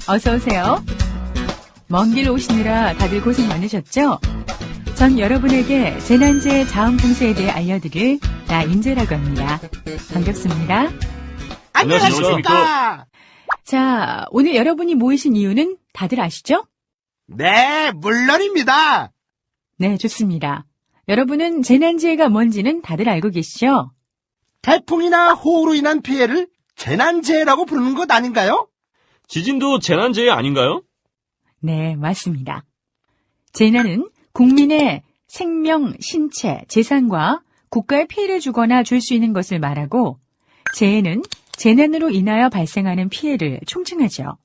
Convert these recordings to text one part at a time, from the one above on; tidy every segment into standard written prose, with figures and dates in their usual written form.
어서 오세요. 먼 길 오시느라 다들 고생 많으셨죠? 전 여러분에게 재난재해 자원봉사에 대해 알려드릴 나인재라고 합니다. 반갑습니다. 안녕하십니까? 자, 오늘 여러분이 모이신 이유는 다들 아시죠? 네, 물론입니다. 네, 좋습니다. 여러분은 재난재해가 뭔지는 다들 알고 계시죠? 태풍이나 호우로 인한 피해를 재난재해라고 부르는 것 아닌가요? 지진도 재난재해 아닌가요? 네, 맞습니다. 재난은 국민의 생명, 신체, 재산과 국가에 피해를 주거나 줄 수 있는 것을 말하고, 재해는 재난으로 인하여 발생하는 피해를 총칭하죠.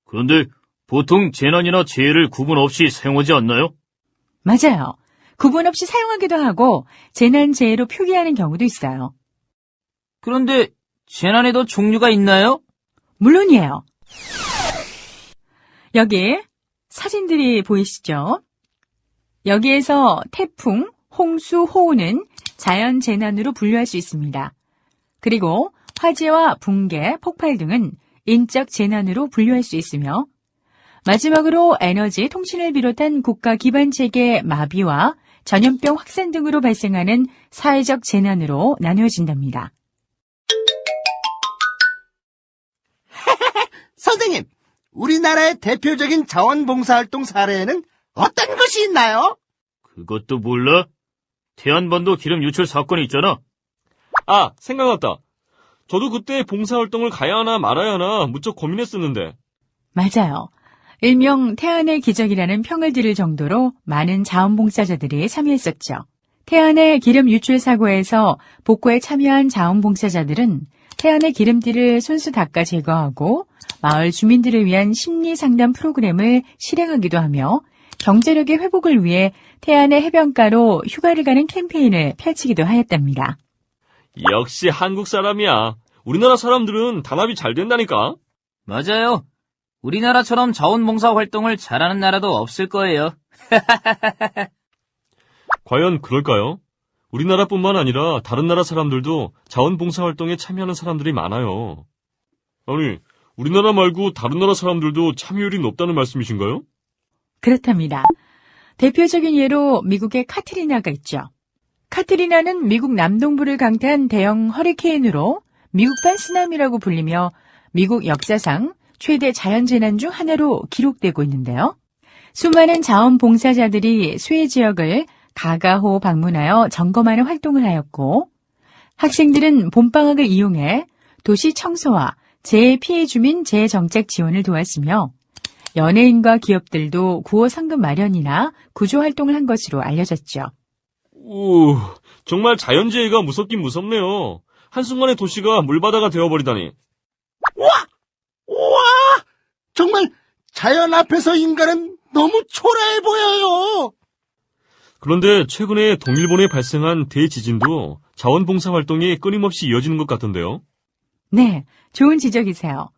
그런데 보통 재난이나 재해를 구분 없이 사용하지 않나요? 맞아요. 구분 없이 사용하기도 하고 재난재해로 표기하는 경우도 있어요. 그런데 재난에도 종류가 있나요? 물론이에요. 여기 사진들이 보이시죠? 여기에서 태풍, 홍수, 호우는 자연재난으로 분류할 수 있습니다. 그리고 화재와 붕괴, 폭발 등은 인적 재난으로 분류할 수 있으며, 마지막으로 에너지, 통신을 비롯한 국가 기반 체계 마비와 전염병 확산 등으로 발생하는 사회적 재난으로 나누어진답니다. 선생님, 우리나라의 대표적인 자원봉사활동 사례에는 어떤 것이 있나요? 그것도 몰라? 태안반도 기름 유출 사건이 있잖아. 아, 생각났다. 저도 그때 봉사활동을 가야 하나 말아야 하나 무척 고민했었는데. 맞아요. 일명 태안의 기적이라는 평을 들을 정도로 많은 자원봉사자들이 참여했었죠. 태안의 기름 유출 사고에서 복구에 참여한 자원봉사자들은 태안의 기름띠를 손수 닦아 제거하고 마을 주민들을 위한 심리 상담 프로그램을 실행하기도 하며 경제력의 회복을 위해 태안의 해변가로 휴가를 가는 캠페인을 펼치기도 하였답니다. 역시 한국 사람이야. 우리나라 사람들은 단합이 잘 된다니까. 맞아요. 우리나라처럼 자원봉사 활동을 잘하는 나라도 없을 거예요. 과연 그럴까요? 우리나라뿐만 아니라 다른 나라 사람들도 자원봉사 활동에 참여하는 사람들이 많아요. 아니, 우리나라 말고 다른 나라 사람들도 참여율이 높다는 말씀이신가요? 그렇답니다. 대표적인 예로 미국의 카트리나가 있죠. 카트리나는 미국 남동부를 강타한 대형 허리케인으로 미국판 쓰나미라고 불리며 미국 역사상 최대 자연재난 중 하나로 기록되고 있는데요. 수많은 자원봉사자들이 수해 지역을 가가호 방문하여 점검하는 활동을 하였고, 학생들은 봄방학을 이용해 도시 청소와 재해 피해 주민 재해 정책 지원을 도왔으며, 연예인과 기업들도 구호 상금 마련이나 구조 활동을 한 것으로 알려졌죠. 오, 정말 자연재해가 무섭긴 무섭네요. 한순간에 도시가 물바다가 되어버리다니. 우와! 정말 자연 앞에서 인간은 너무 초라해 보여요. 그런데 최근에 동일본에 발생한 대지진도 자원봉사 활동이 끊임없이 이어지는 것 같던데요. 네, 좋은 지적이세요.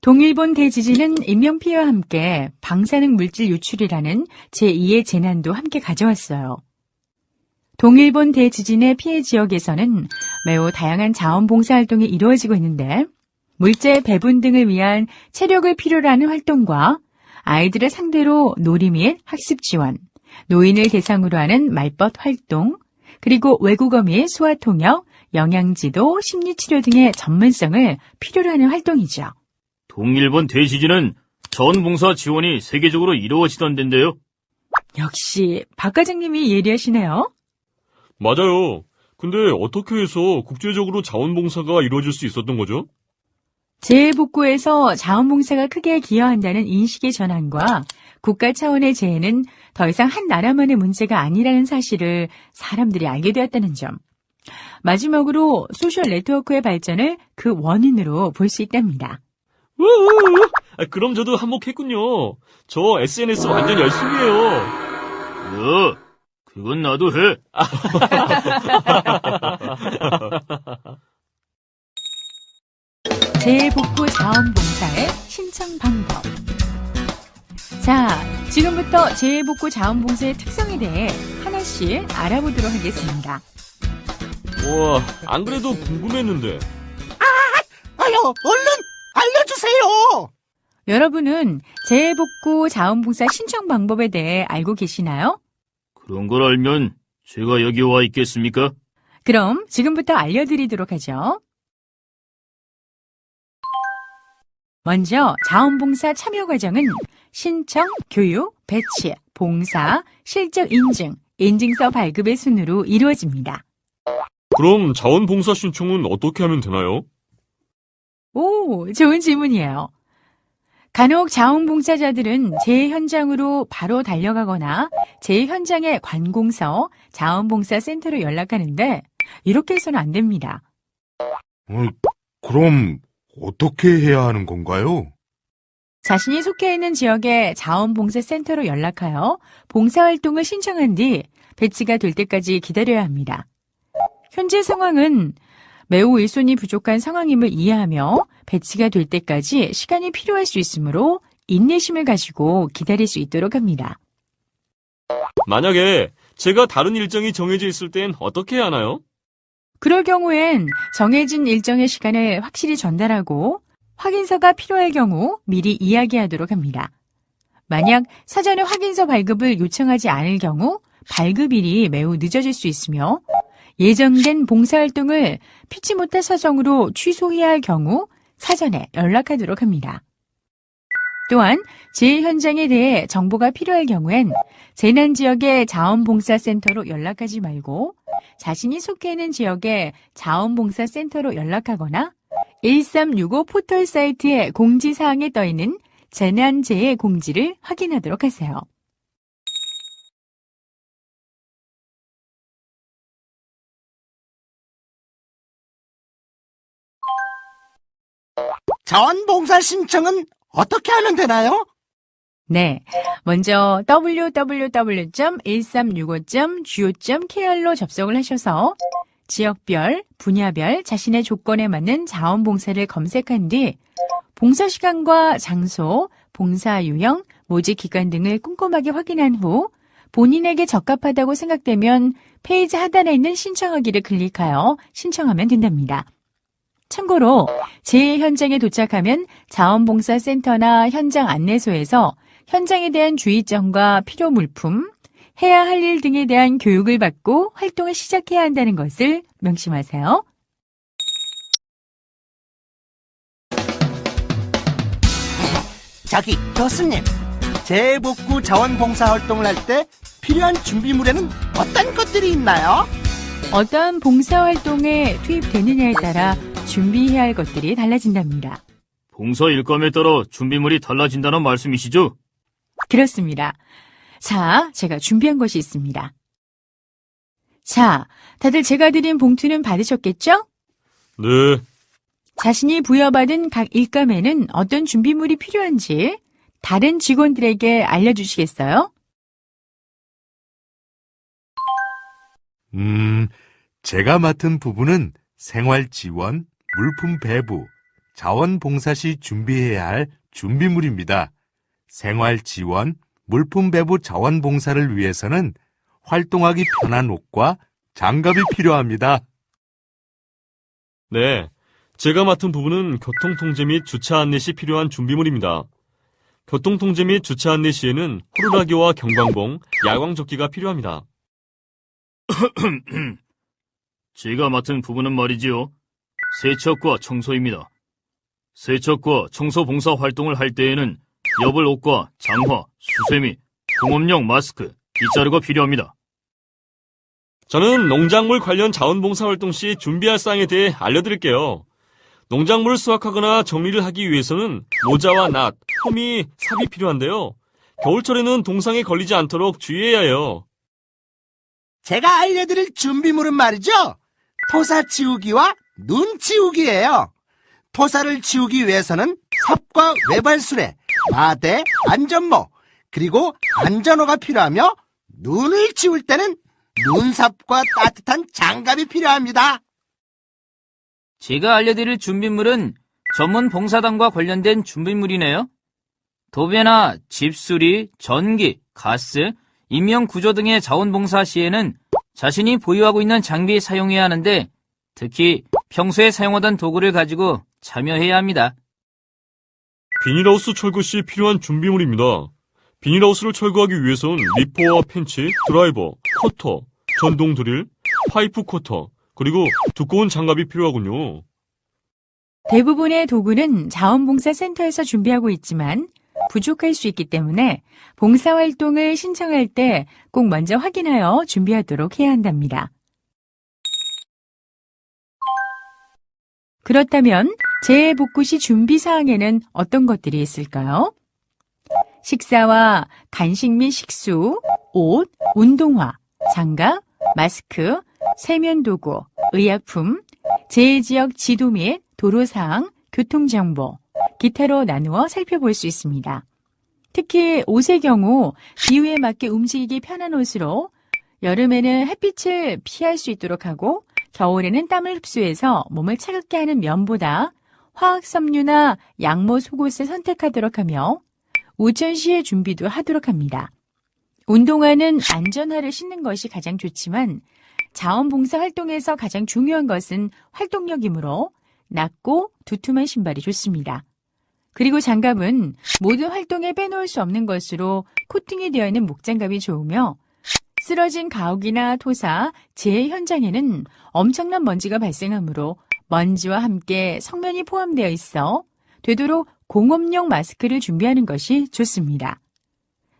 동일본 대지진은 인명피해와 함께 방사능 물질 유출이라는 제2의 재난도 함께 가져왔어요. 동일본 대지진의 피해 지역에서는 매우 다양한 자원봉사 활동이 이루어지고 있는데, 물재 배분 등을 위한 체력을 필요로 하는 활동과 아이들을 상대로 놀이 및 학습 지원, 노인을 대상으로 하는 말벗 활동, 그리고 외국어 및 수화 통역, 영양지도, 심리치료 등의 전문성을 필요로 하는 활동이죠. 동일본 대지진은 자원봉사 지원이 세계적으로 이루어지던 데인데요. 역시 박 과장님이 예리하시네요. 맞아요. 근데 어떻게 해서 국제적으로 자원봉사가 이루어질 수 있었던 거죠? 재해복구에서 자원봉사가 크게 기여한다는 인식의 전환과 국가 차원의 재해는 더 이상 한 나라만의 문제가 아니라는 사실을 사람들이 알게 되었다는 점. 마지막으로 소셜 네트워크의 발전을 그 원인으로 볼 수 있답니다. 그럼 저도 한몫했군요. 저 SNS 완전 열심히 해요. 그건 나도 해. 재해복구 자원봉사의 신청 방법. 자, 지금부터 재해복구 자원봉사의 특성에 대해 하나씩 알아보도록 하겠습니다. 우와, 안 그래도 궁금했는데. 얼른 알려주세요. 여러분은 재해복구 자원봉사 신청 방법에 대해 알고 계시나요? 그런 걸 알면 제가 여기 와 있겠습니까? 그럼 지금부터 알려드리도록 하죠. 먼저 자원봉사 참여 과정은 신청, 교육, 배치, 봉사, 실적 인증, 인증서 발급의 순으로 이루어집니다. 그럼 자원봉사 신청은 어떻게 하면 되나요? 오, 좋은 질문이에요. 간혹 자원봉사자들은 재해 현장으로 바로 달려가거나 재해 현장의 관공서, 자원봉사센터로 연락하는데 이렇게 해서는 안 됩니다. 그럼 어떻게 해야 하는 건가요? 자신이 속해 있는 지역의 자원봉사센터로 연락하여 봉사활동을 신청한 뒤 배치가 될 때까지 기다려야 합니다. 현재 상황은 매우 일손이 부족한 상황임을 이해하며 배치가 될 때까지 시간이 필요할 수 있으므로 인내심을 가지고 기다릴 수 있도록 합니다. 만약에 제가 다른 일정이 정해져 있을 땐 어떻게 해야 하나요? 그럴 경우엔 정해진 일정의 시간을 확실히 전달하고 확인서가 필요할 경우 미리 이야기하도록 합니다. 만약 사전에 확인서 발급을 요청하지 않을 경우 발급일이 매우 늦어질 수 있으며 예정된 봉사활동을 피치 못할 사정으로 취소해야 할 경우 사전에 연락하도록 합니다. 또한 재해 현장에 대해 정보가 필요할 경우엔 재난지역의 자원봉사센터로 연락하지 말고 자신이 속해 있는 지역의 자원봉사센터로 연락하거나 1365 포털 사이트의 공지사항에 떠있는 재난재해 공지를 확인하도록 하세요. 자원봉사 신청은 어떻게 하면 되나요? 네, 먼저 www.1365.go.kr로 접속을 하셔서 지역별, 분야별 자신의 조건에 맞는 자원봉사를 검색한 뒤 봉사시간과 장소, 봉사 유형, 모집 기간 등을 꼼꼼하게 확인한 후 본인에게 적합하다고 생각되면 페이지 하단에 있는 신청하기를 클릭하여 신청하면 된답니다. 참고로 재해 현장에 도착하면 자원봉사센터나 현장 안내소에서 현장에 대한 주의점과 필요 물품, 해야 할 일 등에 대한 교육을 받고 활동을 시작해야 한다는 것을 명심하세요. 저기 교수님, 재복구 자원봉사 활동을 할 때 필요한 준비물에는 어떤 것들이 있나요? 어떠한 봉사활동에 투입되느냐에 따라 준비해야 할 것들이 달라진답니다. 봉사 일감에 따라 준비물이 달라진다는 말씀이시죠? 그렇습니다. 자, 제가 준비한 것이 있습니다. 자, 다들 제가 드린 봉투는 받으셨겠죠? 네, 자신이 부여받은 각 일감에는 어떤 준비물이 필요한지 다른 직원들에게 알려주시겠어요? 제가 맡은 부분은 생활 지원, 물품 배부, 자원봉사 시 준비해야 할 준비물입니다. 생활 지원, 물품 배부 자원봉사를 위해서는 활동하기 편한 옷과 장갑이 필요합니다. 네. 제가 맡은 부분은 교통통제 및 주차 안내 시 필요한 준비물입니다. 교통통제 및 주차 안내 시에는 호루라기와 경광봉, 야광조끼가 필요합니다. 제가 맡은 부분은 말이지요. 세척과 청소입니다. 세척과 청소 봉사 활동을 할 때에는 여벌 옷과 장화, 수세미, 공업용 마스크, 빗자루가 필요합니다. 저는 농작물 관련 자원봉사 활동 시 준비할 사항에 대해 알려드릴게요. 농작물을 수확하거나 정리를 하기 위해서는 모자와 낫, 호미, 삽이 필요한데요. 겨울철에는 동상에 걸리지 않도록 주의해야 해요. 제가 알려드릴 준비물은 말이죠. 토사 치우기와 눈 치우기예요. 토사를 치우기 위해서는 삽과 외발수레, 마대, 안전모, 그리고 안전호가 필요하며 눈을 치울 때는 눈삽과 따뜻한 장갑이 필요합니다. 제가 알려드릴 준비물은 전문 봉사단과 관련된 준비물이네요. 도배나 집수리, 전기, 가스, 인명구조 등의 자원봉사 시에는 자신이 보유하고 있는 장비 사용해야 하는데 특히 평소에 사용하던 도구를 가지고 참여해야 합니다. 비닐하우스 철거 시 필요한 준비물입니다. 비닐하우스를 철거하기 위해선 리퍼와 펜치, 드라이버, 커터, 전동 드릴, 파이프 커터, 그리고 두꺼운 장갑이 필요하군요. 대부분의 도구는 자원봉사센터에서 준비하고 있지만 부족할 수 있기 때문에 봉사활동을 신청할 때 꼭 먼저 확인하여 준비하도록 해야 한답니다. 그렇다면 재복구 시 준비사항에는 어떤 것들이 있을까요? 식사와 간식 및 식수, 옷, 운동화, 장갑, 마스크, 세면도구, 의약품, 재해지역 지도 및 도로사항, 교통정보, 기타로 나누어 살펴볼 수 있습니다. 특히 옷의 경우 기후에 맞게 움직이기 편한 옷으로 여름에는 햇빛을 피할 수 있도록 하고 겨울에는 땀을 흡수해서 몸을 차갑게 하는 면보다 화학섬유나 양모 속옷을 선택하도록 하며 우천시의 준비도 하도록 합니다. 운동화는 안전화를 신는 것이 가장 좋지만 자원봉사 활동에서 가장 중요한 것은 활동력이므로 낮고 두툼한 신발이 좋습니다. 그리고 장갑은 모든 활동에 빼놓을 수 없는 것으로 코팅이 되어 있는 목장갑이 좋으며 쓰러진 가옥이나 토사, 재해 현장에는 엄청난 먼지가 발생하므로 먼지와 함께 성면이 포함되어 있어 되도록 공업용 마스크를 준비하는 것이 좋습니다.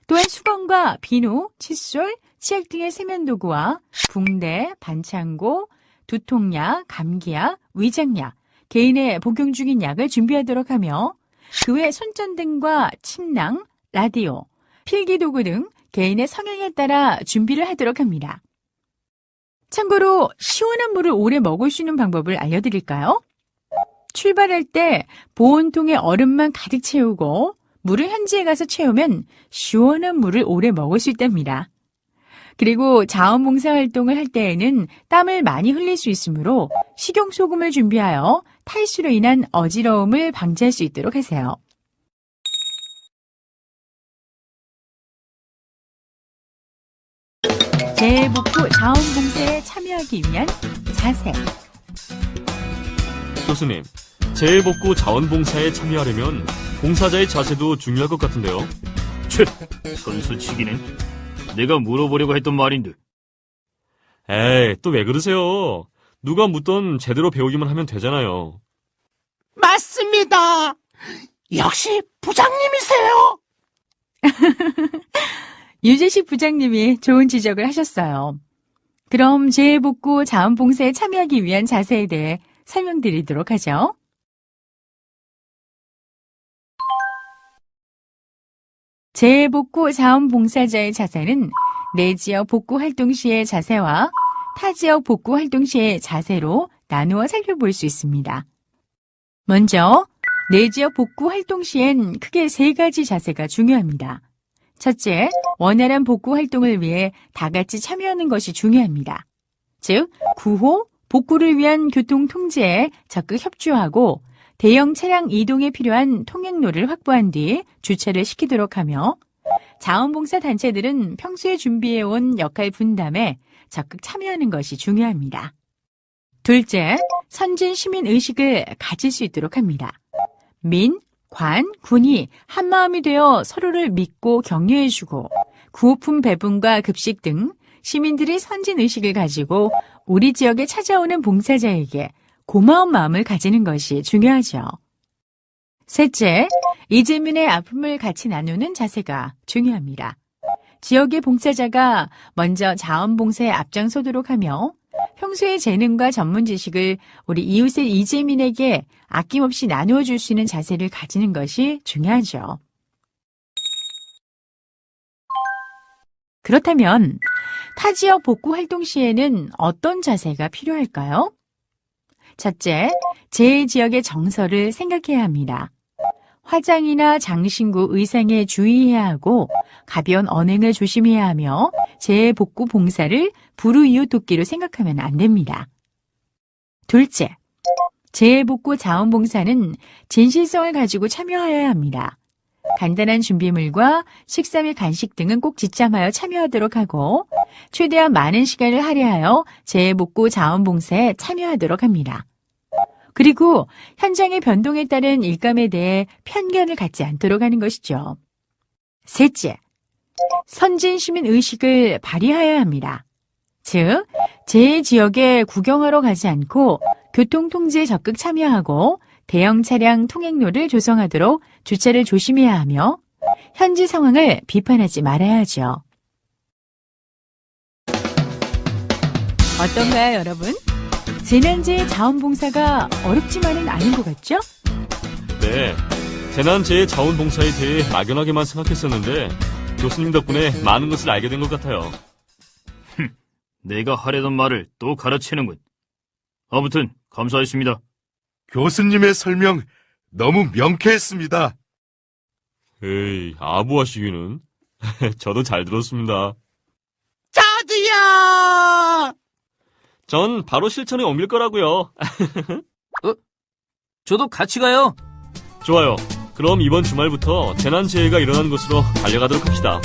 또한 수건과 비누, 칫솔, 치약 등의 세면도구와 붕대, 반창고, 두통약, 감기약, 위장약, 개인의 복용 중인 약을 준비하도록 하며 그 외 손전등과 침낭, 라디오, 필기도구 등 개인의 성향에 따라 준비를 하도록 합니다. 참고로 시원한 물을 오래 먹을 수 있는 방법을 알려드릴까요? 출발할 때 보온통에 얼음만 가득 채우고 물을 현지에 가서 채우면 시원한 물을 오래 먹을 수 있답니다. 그리고 자원봉사 활동을 할 때에는 땀을 많이 흘릴 수 있으므로 식용소금을 준비하여 탈수로 인한 어지러움을 방지할 수 있도록 하세요. 재복구 자원봉사에 참여하기 위한 자세. 교수님, 재해복구 자원봉사에 참여하려면 봉사자의 자세도 중요할 것 같은데요. 쳇, 선수치기는 내가 물어보려고 했던 말인데. 에이, 또 왜 그러세요? 누가 묻던 제대로 배우기만 하면 되잖아요. 맞습니다. 역시 부장님이세요. 유재식 부장님이 좋은 지적을 하셨어요. 그럼 재복구 자원봉사에 참여하기 위한 자세에 대해 설명드리도록 하죠. 재복구 자원봉사자의 자세는 내 지역 복구 활동 시의 자세와 타 지역 복구 활동 시의 자세로 나누어 살펴볼 수 있습니다. 먼저 내 지역 복구 활동 시엔 크게 3가지 자세가 중요합니다. 첫째, 원활한 복구 활동을 위해 다 같이 참여하는 것이 중요합니다. 즉, 구호, 복구를 위한 교통 통제에 적극 협조하고 대형 차량 이동에 필요한 통행로를 확보한 뒤 주차를 시키도록 하며 자원봉사 단체들은 평소에 준비해온 역할 분담에 적극 참여하는 것이 중요합니다. 둘째, 선진 시민 의식을 가질 수 있도록 합니다. 민, 관, 군이 한마음이 되어 서로를 믿고 격려해주고 구호품 배분과 급식 등 시민들이 선진 의식을 가지고 우리 지역에 찾아오는 봉사자에게 고마운 마음을 가지는 것이 중요하죠. 셋째, 이재민의 아픔을 같이 나누는 자세가 중요합니다. 지역의 봉사자가 먼저 자원봉사에 앞장서도록 하며 평소의 재능과 전문 지식을 우리 이웃의 이재민에게 아낌없이 나누어 줄 수 있는 자세를 가지는 것이 중요하죠. 그렇다면 타 지역 복구 활동 시에는 어떤 자세가 필요할까요? 첫째, 제 지역의 정서를 생각해야 합니다. 화장이나 장신구, 의상에 주의해야 하고 가벼운 언행을 조심해야 하며 재복구 봉사를 불우이웃 돕기로 생각하면 안 됩니다. 둘째, 재복구 자원봉사는 진실성을 가지고 참여하여야 합니다. 간단한 준비물과 식사 및 간식 등은 꼭 지참하여 참여하도록 하고 최대한 많은 시간을 할애하여 재복구 자원봉사에 참여하도록 합니다. 그리고 현장의 변동에 따른 일감에 대해 편견을 갖지 않도록 하는 것이죠. 셋째, 선진 시민 의식을 발휘하여야 합니다. 즉, 제 지역에 구경하러 가지 않고 교통 통제에 적극 참여하고 대형 차량 통행로를 조성하도록 주차를 조심해야 하며 현지 상황을 비판하지 말아야 하죠. 어떤가요, 여러분? 재난재해 자원봉사가 어렵지만은 않은 것 같죠? 네, 재난재해 자원봉사에 대해 막연하게만 생각했었는데 교수님 덕분에 많은 것을 알게 된 것 같아요. 내가 하려던 말을 또 가르치는군. 아무튼 감사했습니다. 교수님의 설명 너무 명쾌했습니다. 에이, 아부하시기는. 저도 잘 들었습니다. 저도요! 전 바로 실천에 옮길 거라고요. 저도 같이 가요. 좋아요. 그럼 이번 주말부터 재난재해가 일어난 곳으로 달려가도록 합시다.